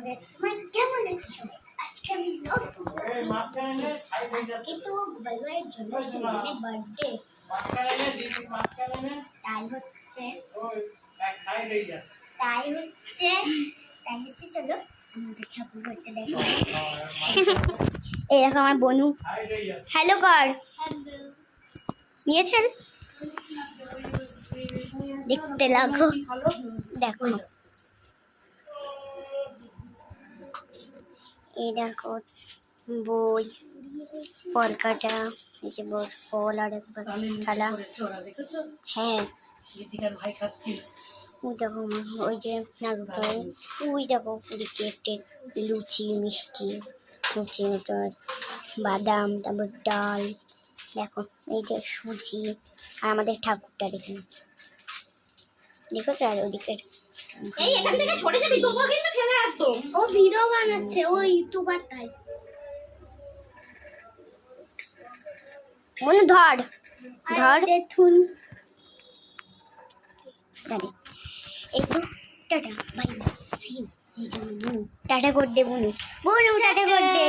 Guys তোমার কেমন আছে সবাই? আজকে আমি আজকে তো বালুয়ের জন্মদিন মানে বার্থডে তাই হচ্ছে চলো আমাদের ঠাকুর ঘরটা দেখো। এই দেখো আমার বনু হ্যালো কর নিয়েছেন দেখতে লাগো দেখো এই দেখো বই কলকাটা এই যে ফল আর একবার থালা হ্যাঁ ওই দেখো ওই যে নাড়ুটা ওই দেখো কেটে লুচি মিষ্টি লুচি বাদাম তারপর ডাল দেখো এই যে সুজি আর আমাদের ঠাকুরটা দেখুন দেখো আর ওদিকে এই এখান থেকে সরে যাবি তোকে কিন্তু ফেলে একদম ও ভিডিও বানাচ্ছে ও ইউটিউবার তাই মনে ধর দেখুন দাঁড়ি এই তো টাটা বাই বাই সি এই যে টাটা করে দে বুনু টাটা করে দে।